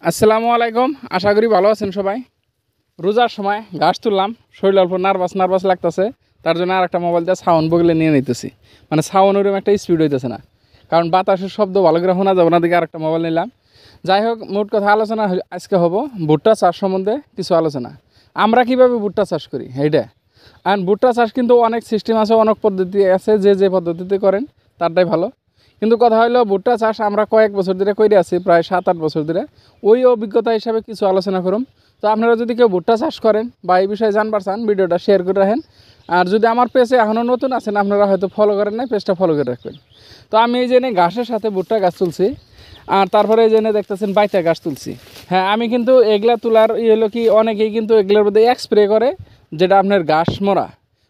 আসসালামু আলাইকুম। আশা করি ভালো আছেন সবাই। রোজার সময় ঘাস তুললাম, শরীর অল্প নার্ভাস লাগতেছে, তার জন্য আর একটা মোবাইল দিয়ে সাউন্ড বগলে নিয়ে নিতেছি। মানে সাউন্ড ওরকম একটা স্পিড হইতেছে না, কারণ বাতাসের শব্দ ভালো করে শোনা যাবে না, দিকে আরেকটা মোবাইল নিলাম। যাই হোক, মোট কথা আলোচনা আজকে হবো ভুট্টা চাষ সম্বন্ধে কিছু আলোচনা। আমরা কীভাবে ভুট্টা চাষ করি এইটা। আর ভুট্টা চাষ কিন্তু অনেক সিস্টেম আছে, অনেক পদ্ধতি আছে, যে পদ্ধতিতে করেন তারটাই ভালো। কিন্তু কথা হলো ভুট্টা চাষ আমরা কয়েক বছর ধরে করে আছি, প্রায় 7-8 বছর ধরে। ওই অভিজ্ঞতা হিসাবে কিছু আলোচনা করুন। তো আপনারা যদি কেউ ভুট্টা চাষ করেন বা এই বিষয়ে জানবার চান, ভিডিওটা শেয়ার করে রাখেন। আর যদি আমার পেজে এখনও নতুন আছেন, আপনারা হয়তো ফলো করেন নাই, পেজটা ফলো করে রাখবেন। তো আমি এই জেনে ঘাসের সাথে ভুট্টা গাছ তুলছি, আর তারপরে এই জেনে দেখতেছেন বাইটা গাছ তুলছি। হ্যাঁ, আমি কিন্তু এগুলা তোলার হলো কি, অনেকেই কিন্তু এগুলোর মধ্যে স্প্রে করে, যেটা আপনার ঘাস মরা।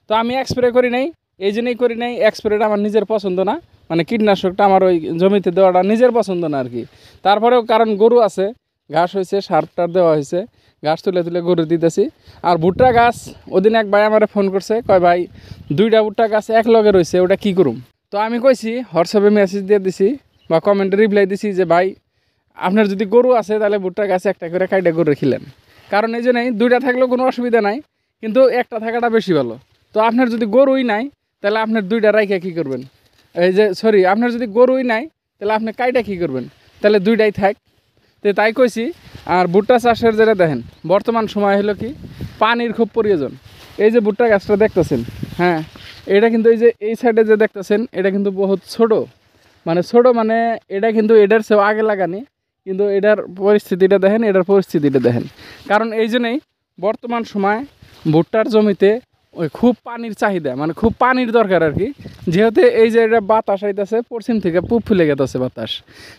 তো আমি স্প্রে করি নাই, এই জন্যই করি নাই। স্প্রেটা আমার নিজের পছন্দ না, মানে কীটনাশকটা আমার ওই জমিতে দেওয়াটা নিজের পছন্দ না আর কি। তারপরেও কারণ গরু আছে, ঘাস হয়েছে, সারটার দেওয়া হয়েছে, ঘাস তুলে গরু দিতেছি। আর ভুট্টা গাছ ওদিন এক ভাই আমার ফোন করছে, কয় ভাই 2টা ভুট্টা গাছ এক লগে রয়েছে, ওটা কী করুম? তো আমি কইছি, হোয়াটসঅ্যাপে মেসেজ দিয়ে দিছি বা কমেন্টে রিপ্লাই দিছি যে ভাই, আপনার যদি গরু আছে তাহলে ভুট্টা গাছে একটা করে কাইটা গরু রেখিলেন। কারণ এই জন্যই 2টা থাকলেও কোনো অসুবিধা নাই, কিন্তু একটা থাকাটা বেশি ভালো। তো আপনার যদি গরুই নাই, তাহলে আপনার 2টা রাইখা কী করবেন? এই যে আপনার যদি গরুই নাই, তাহলে আপনি কাইটা কী করবেন? তাহলে 2টাই থাক। তো তাই কইছি। আর ভুট্টা চাষের যেটা দেখেন, বর্তমান সময় হলো কি, পানির খুব প্রয়োজন। এই যে ভুট্টা গাছটা দেখতেছেন, হ্যাঁ, এটা কিন্তু এই যে এই সাইডে যে দেখতেছেন, এটা কিন্তু বহুত ছোট, মানে এটা কিন্তু এটার চেয়েও আগে লাগানি, কিন্তু এটার পরিস্থিতিটা দেখেন, এটার পরিস্থিতিটা দেখেন। কারণ এই জন্যই বর্তমান সময় ভুট্টার জমিতে ওই খুব পানির চাহিদা, মানে খুব পানির দরকার আর কি। যেহেতু এই যে এটা বাতাস আইতেছে পশ্চিম থেকে, পূব ফুলে গেতেছে বাতাস,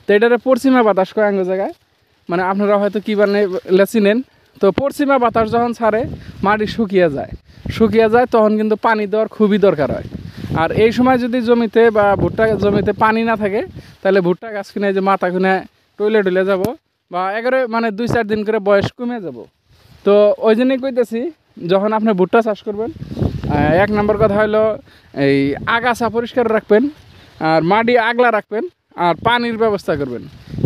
তো এটারে পশ্চিমা বাতাস কয় আঙ্গ জায়গায়, মানে আপনারা হয়তো কী চিনেন। তো পশ্চিমা বাতাস যখন ছাড়ে, মাটি শুকিয়ে যায়, তখন কিন্তু পানি দেওয়ার খুবই দরকার হয়। আর এই সময় যদি জমিতে বা ভুট্টা জমিতে পানি না থাকে, তাহলে ভুট্টা গাছ কিনে যে মাথা কিনে টইলে যাব, বা একেবারে মানে 2-4 দিন করে বয়স কমে যাব। তো ওই জন্যই কইতেছি, যখন আপনি ভুট্টা চাষ করবেন, 1 নম্বর কথা হলো এই আগাছা পরিষ্কার রাখবেন, আর মাটি আগলা রাখবেন, আর পানির ব্যবস্থা করবেন।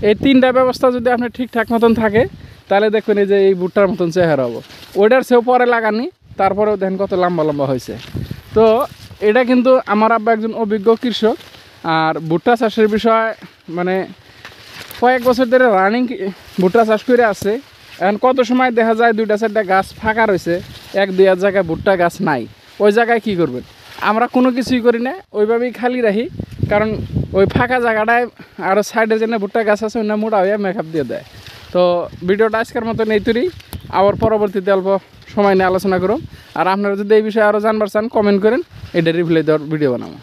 এই 3টা ব্যবস্থা যদি আপনি ঠিকঠাক মতন থাকে, তাহলে দেখবেন এই যে এই ভুট্টার মতন চেহারা হবো। ওইটার চেয়েও পরে লাগানি, তারপরেও দেখেন কত লম্বা হয়েছে। তো এটা কিন্তু আমার আব্বা একজন অভিজ্ঞ কৃষক। আর ভুট্টা চাষের বিষয় মানে কয়েক বছর ধরে রানিং ভুট্টা চাষ করে আছে। এখন কত সময় দেখা যায় 2-4টা গাছ ফাঁকা রয়েছে, 1-2 জায়গায় ভুট্টা গাছ নাই। ওই জায়গায় কী করবেন? আমরা কোনো কিছুই করি না, ওইভাবেই খালি রাখি। কারণ ওই ফাঁকা জায়গাটায় আরও সাইডে যেন ভুট্টা গাছ আছে, অন্য মোটা হয়ে মেকআপ দিয়ে দেয়। তো ভিডিওটা আজকের মতো নেই তুরি, আবার পরবর্তীতে অল্প সময় নিয়ে আলোচনা করুন। আর আপনারা যদি এই বিষয়ে আরও জানবার চান, কমেন্ট করেন, এটা রিপ্লাই দেওয়ার ভিডিও বানাবো।